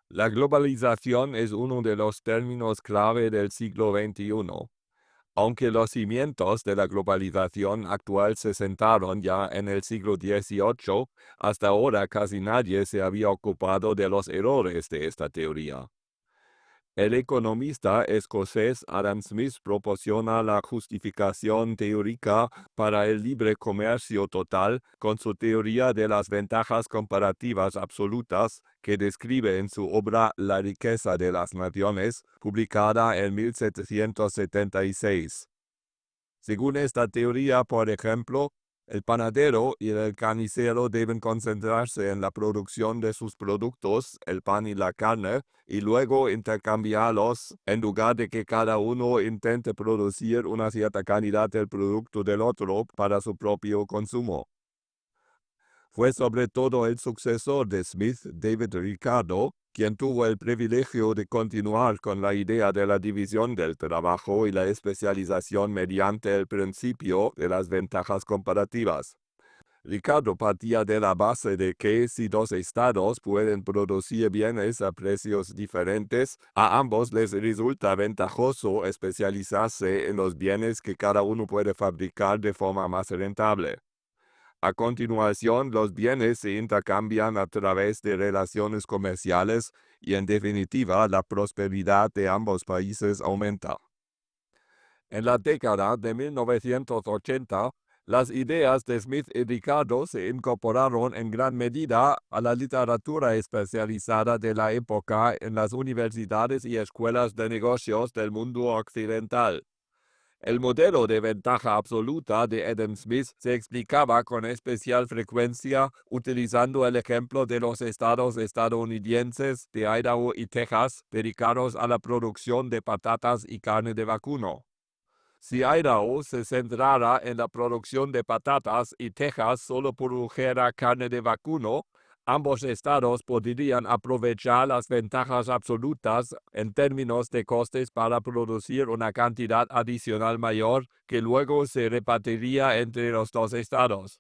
La globalización es uno de los términos clave del siglo XXI. Aunque los cimientos de la globalización actual se sentaron ya en el siglo XVIII, hasta ahora casi nadie se había ocupado de los errores de esta teoría. El economista escocés Adam Smith proporciona la justificación teórica para el libre comercio total con su teoría de las ventajas comparativas absolutas que describe en su obra La riqueza de las naciones, publicada en 1776. Según esta teoría, por ejemplo, el panadero y el carnicero deben concentrarse en la producción de sus productos, el pan y la carne, y luego intercambiarlos en lugar de que cada uno intente producir una cierta cantidad del producto del otro para su propio consumo. Fue sobre todo el sucesor de Smith, David Ricardo, quien tuvo el privilegio de continuar con la idea de la división del trabajo y la especialización mediante el principio de las ventajas comparativas. Ricardo partía de la base de que si dos estados pueden producir bienes a precios diferentes, a ambos les resulta ventajoso especializarse en los bienes que cada uno puede fabricar de forma más rentable. A continuación, los bienes se intercambian a través de relaciones comerciales y, en definitiva, la prosperidad de ambos países aumenta. En la década de 1980, las ideas de Smith y Ricardo se incorporaron en gran medida a la literatura especializada de la época en las universidades y escuelas de negocios del mundo occidental. El modelo de ventaja absoluta de Adam Smith se explicaba con especial frecuencia utilizando el ejemplo de los estados estadounidenses de Idaho y Texas dedicados a la producción de patatas y carne de vacuno. Si Idaho se centrara en la producción de patatas y Texas solo produjera carne de vacuno, ambos estados podrían aprovechar las ventajas absolutas en términos de costes para producir una cantidad adicional mayor que luego se repartiría entre los dos estados.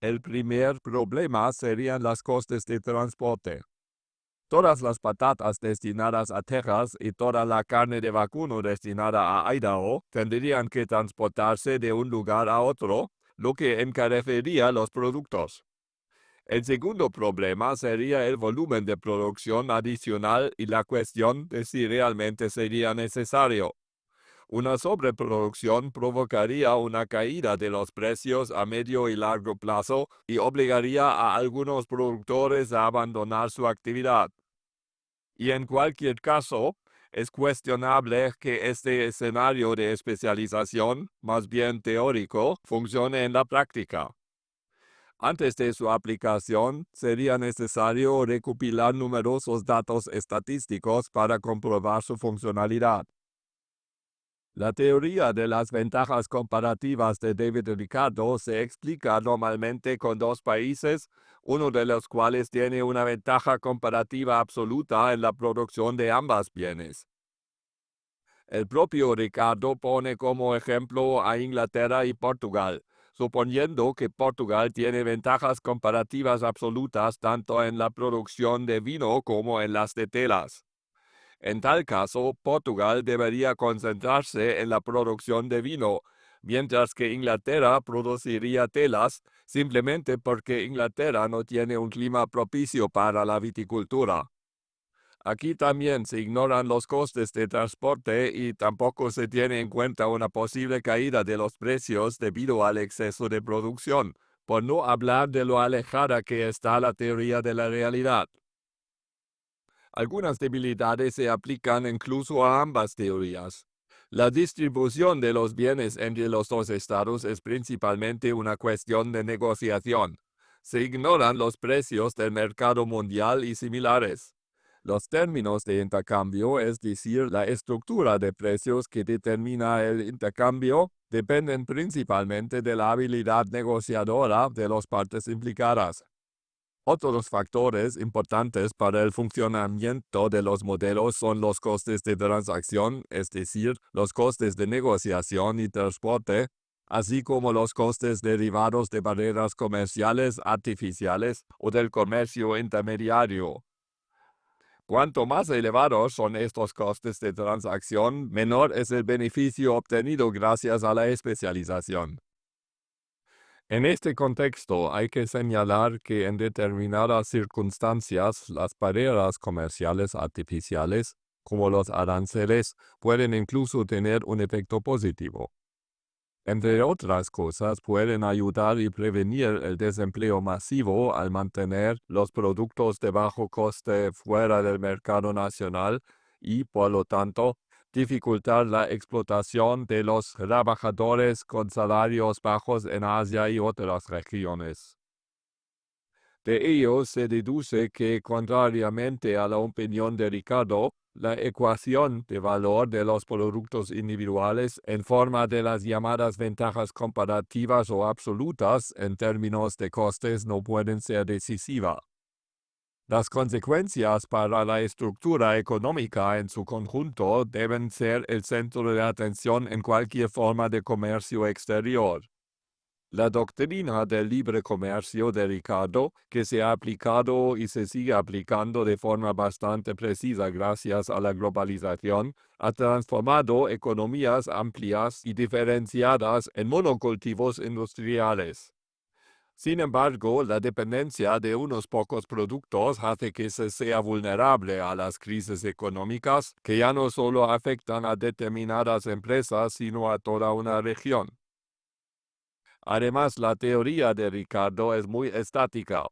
El primer problema serían los costes de transporte. Todas las patatas destinadas a Texas y toda la carne de vacuno destinada a Idaho tendrían que transportarse de un lugar a otro, lo que encarecería los productos. El segundo problema sería el volumen de producción adicional y la cuestión de si realmente sería necesario. Una sobreproducción provocaría una caída de los precios a medio y largo plazo y obligaría a algunos productores a abandonar su actividad. Y en cualquier caso, es cuestionable que este escenario de especialización, más bien teórico, funcione en la práctica. Antes de su aplicación, sería necesario recopilar numerosos datos estadísticos para comprobar su funcionalidad. La teoría de las ventajas comparativas de David Ricardo se explica normalmente con dos países, uno de los cuales tiene una ventaja comparativa absoluta en la producción de ambos bienes. El propio Ricardo pone como ejemplo a Inglaterra y Portugal, suponiendo que Portugal tiene ventajas comparativas absolutas tanto en la producción de vino como en las de telas. En tal caso, Portugal debería concentrarse en la producción de vino, mientras que Inglaterra produciría telas simplemente porque Inglaterra no tiene un clima propicio para la viticultura. Aquí también se ignoran los costes de transporte y tampoco se tiene en cuenta una posible caída de los precios debido al exceso de producción, por no hablar de lo alejada que está la teoría de la realidad. Algunas debilidades se aplican incluso a ambas teorías. La distribución de los bienes entre los dos estados es principalmente una cuestión de negociación. Se ignoran los precios del mercado mundial y similares. Los términos de intercambio, es decir, la estructura de precios que determina el intercambio, dependen principalmente de la habilidad negociadora de las partes implicadas. Otros factores importantes para el funcionamiento de los modelos son los costes de transacción, es decir, los costes de negociación y transporte, así como los costes derivados de barreras comerciales artificiales o del comercio intermediario. Cuanto más elevados son estos costes de transacción, menor es el beneficio obtenido gracias a la especialización. En este contexto hay que señalar que en determinadas circunstancias las barreras comerciales artificiales, como los aranceles, pueden incluso tener un efecto positivo. Entre otras cosas, pueden ayudar y prevenir el desempleo masivo al mantener los productos de bajo coste fuera del mercado nacional y, por lo tanto, dificultar la explotación de los trabajadores con salarios bajos en Asia y otras regiones. De ello se deduce que, contrariamente a la opinión de Ricardo, la ecuación de valor de los productos individuales en forma de las llamadas ventajas comparativas o absolutas en términos de costes no pueden ser decisiva. Las consecuencias para la estructura económica en su conjunto deben ser el centro de atención en cualquier forma de comercio exterior. La doctrina del libre comercio de Ricardo, que se ha aplicado y se sigue aplicando de forma bastante precisa gracias a la globalización, ha transformado economías amplias y diferenciadas en monocultivos industriales. Sin embargo, la dependencia de unos pocos productos hace que se sea vulnerable a las crisis económicas que ya no solo afectan a determinadas empresas, sino a toda una región. Además, la teoría de Ricardo es muy estática.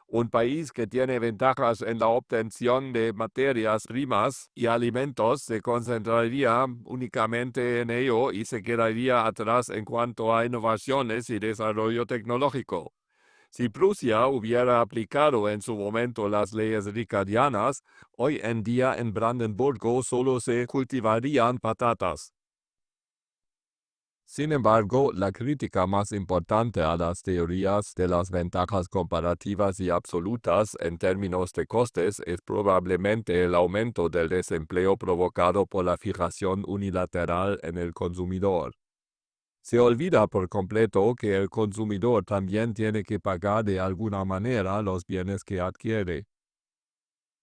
Un país que tiene ventajas en la obtención de materias primas y alimentos se concentraría únicamente en ello y se quedaría atrás en cuanto a innovaciones y desarrollo tecnológico. Si Prusia hubiera aplicado en su momento las leyes ricardianas, hoy en día en Brandenburgo solo se cultivarían patatas. Sin embargo, la crítica más importante a las teorías de las ventajas comparativas y absolutas en términos de costes es probablemente el aumento del desempleo provocado por la fijación unilateral en el consumidor. Se olvida por completo que el consumidor también tiene que pagar de alguna manera los bienes que adquiere.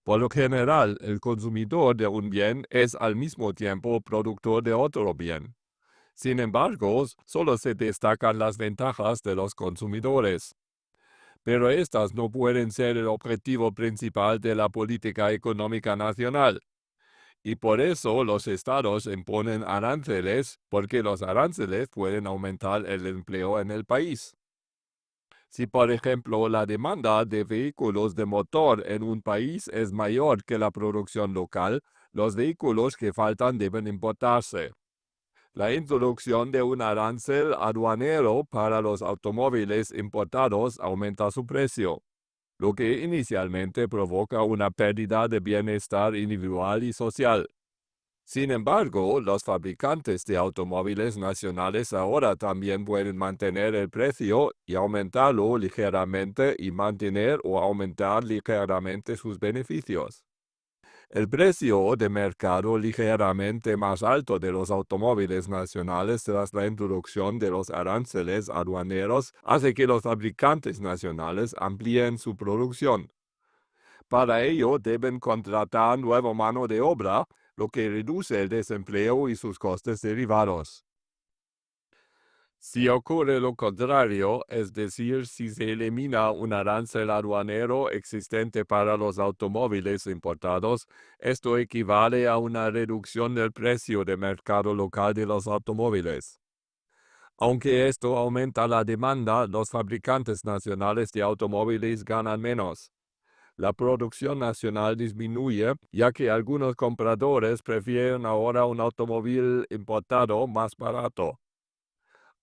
Por lo general, el consumidor de un bien es al mismo tiempo productor de otro bien. Sin embargo, solo se destacan las ventajas de los consumidores. Pero estas no pueden ser el objetivo principal de la política económica nacional. Y por eso los estados imponen aranceles, porque los aranceles pueden aumentar el empleo en el país. Si, por ejemplo, la demanda de vehículos de motor en un país es mayor que la producción local, los vehículos que faltan deben importarse. La introducción de un arancel aduanero para los automóviles importados aumenta su precio, lo que inicialmente provoca una pérdida de bienestar individual y social. Sin embargo, los fabricantes de automóviles nacionales ahora también pueden mantener el precio y aumentarlo ligeramente y mantener o aumentar ligeramente sus beneficios. El precio de mercado ligeramente más alto de los automóviles nacionales tras la introducción de los aranceles aduaneros hace que los fabricantes nacionales amplíen su producción. Para ello deben contratar nueva mano de obra, lo que reduce el desempleo y sus costes derivados. Si ocurre lo contrario, es decir, si se elimina un arancel aduanero existente para los automóviles importados, esto equivale a una reducción del precio de mercado local de los automóviles. Aunque esto aumenta la demanda, los fabricantes nacionales de automóviles ganan menos. La producción nacional disminuye, ya que algunos compradores prefieren ahora un automóvil importado más barato.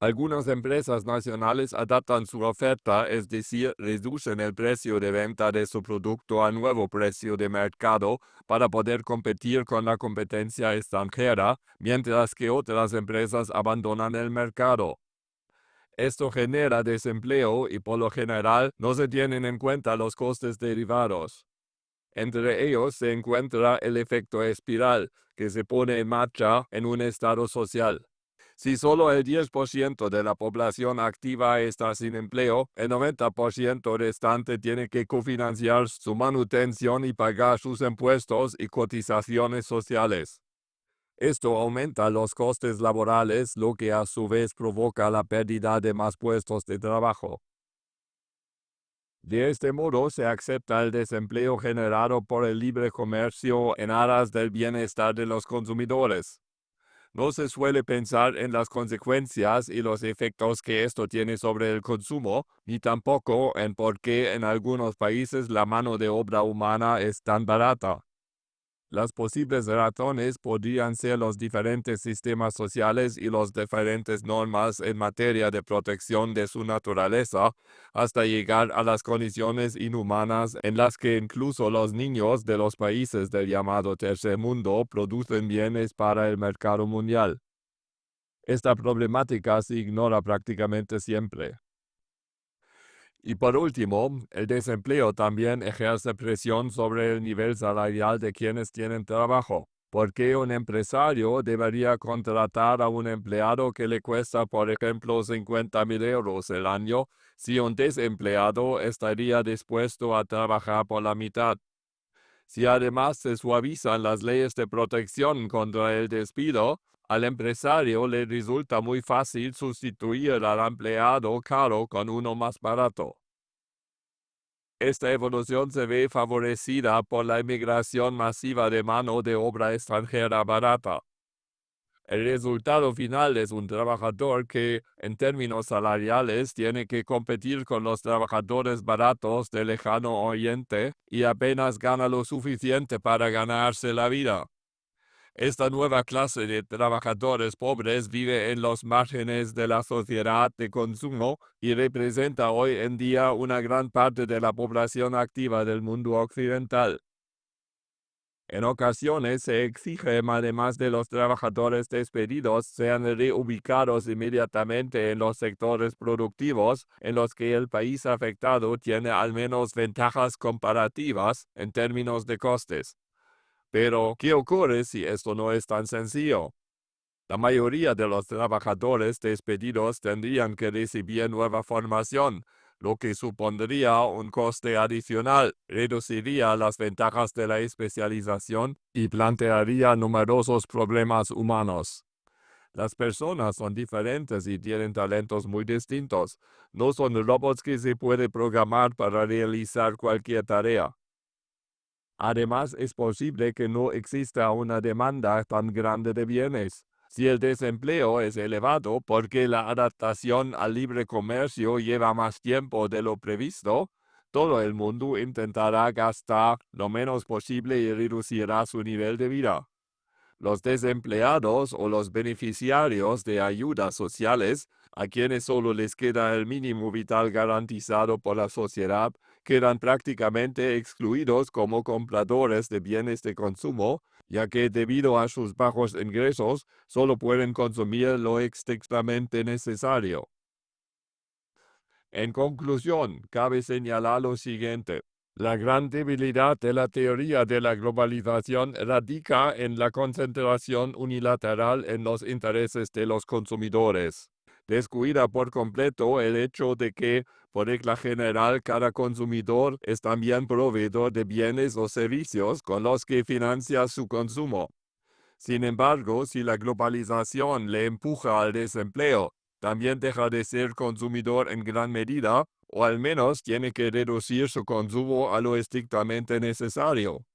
Algunas empresas nacionales adaptan su oferta, es decir, reducen el precio de venta de su producto al nuevo precio de mercado para poder competir con la competencia extranjera, mientras que otras empresas abandonan el mercado. Esto genera desempleo y por lo general no se tienen en cuenta los costes derivados. Entre ellos se encuentra el efecto espiral, que se pone en marcha en un estado social. Si solo el 10% de la población activa está sin empleo, el 90% restante tiene que cofinanciar su manutención y pagar sus impuestos y cotizaciones sociales. Esto aumenta los costes laborales, lo que a su vez provoca la pérdida de más puestos de trabajo. De este modo se acepta el desempleo generado por el libre comercio en aras del bienestar de los consumidores. No se suele pensar en las consecuencias y los efectos que esto tiene sobre el consumo, ni tampoco en por qué en algunos países la mano de obra humana es tan barata. Las posibles razones podrían ser los diferentes sistemas sociales y las diferentes normas en materia de protección de su naturaleza, hasta llegar a las condiciones inhumanas en las que incluso los niños de los países del llamado tercer mundo producen bienes para el mercado mundial. Esta problemática se ignora prácticamente siempre. Y por último, el desempleo también ejerce presión sobre el nivel salarial de quienes tienen trabajo, porque un empresario debería contratar a un empleado que le cuesta, por ejemplo, 50,000 euros el año, si un desempleado estaría dispuesto a trabajar por la mitad. Si además se suavizan las leyes de protección contra el despido, al empresario le resulta muy fácil sustituir al empleado caro con uno más barato. Esta evolución se ve favorecida por la inmigración masiva de mano de obra extranjera barata. El resultado final es un trabajador que, en términos salariales, tiene que competir con los trabajadores baratos del lejano oriente y apenas gana lo suficiente para ganarse la vida. Esta nueva clase de trabajadores pobres vive en los márgenes de la sociedad de consumo y representa hoy en día una gran parte de la población activa del mundo occidental. En ocasiones se exige además de los trabajadores despedidos sean reubicados inmediatamente en los sectores productivos en los que el país afectado tiene al menos ventajas comparativas en términos de costes. Pero, ¿qué ocurre si esto no es tan sencillo? La mayoría de los trabajadores despedidos tendrían que recibir nueva formación, lo que supondría un coste adicional, reduciría las ventajas de la especialización y plantearía numerosos problemas humanos. Las personas son diferentes y tienen talentos muy distintos. No son robots que se puede programar para realizar cualquier tarea. Además, es posible que no exista una demanda tan grande de bienes. Si el desempleo es elevado porque la adaptación al libre comercio lleva más tiempo de lo previsto, todo el mundo intentará gastar lo menos posible y reducirá su nivel de vida. Los desempleados o los beneficiarios de ayudas sociales, a quienes solo les queda el mínimo vital garantizado por la sociedad, quedan prácticamente excluidos como compradores de bienes de consumo, ya que debido a sus bajos ingresos solo pueden consumir lo estrictamente necesario. En conclusión, cabe señalar lo siguiente. La gran debilidad de la teoría de la globalización radica en la concentración unilateral en los intereses de los consumidores. Descuida por completo el hecho de que, por regla general, cada consumidor es también proveedor de bienes o servicios con los que financia su consumo. Sin embargo, si la globalización le empuja al desempleo, también deja de ser consumidor en gran medida, o al menos tiene que reducir su consumo a lo estrictamente necesario.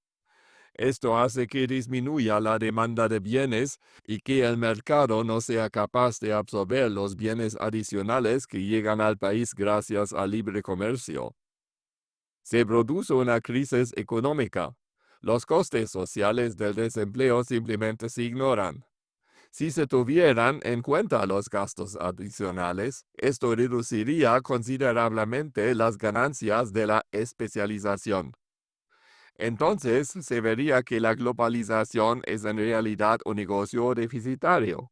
Esto hace que disminuya la demanda de bienes y que el mercado no sea capaz de absorber los bienes adicionales que llegan al país gracias al libre comercio. Se produce una crisis económica. Los costes sociales del desempleo simplemente se ignoran. Si se tuvieran en cuenta los gastos adicionales, esto reduciría considerablemente las ganancias de la especialización. Entonces se vería que la globalización es en realidad un negocio deficitario.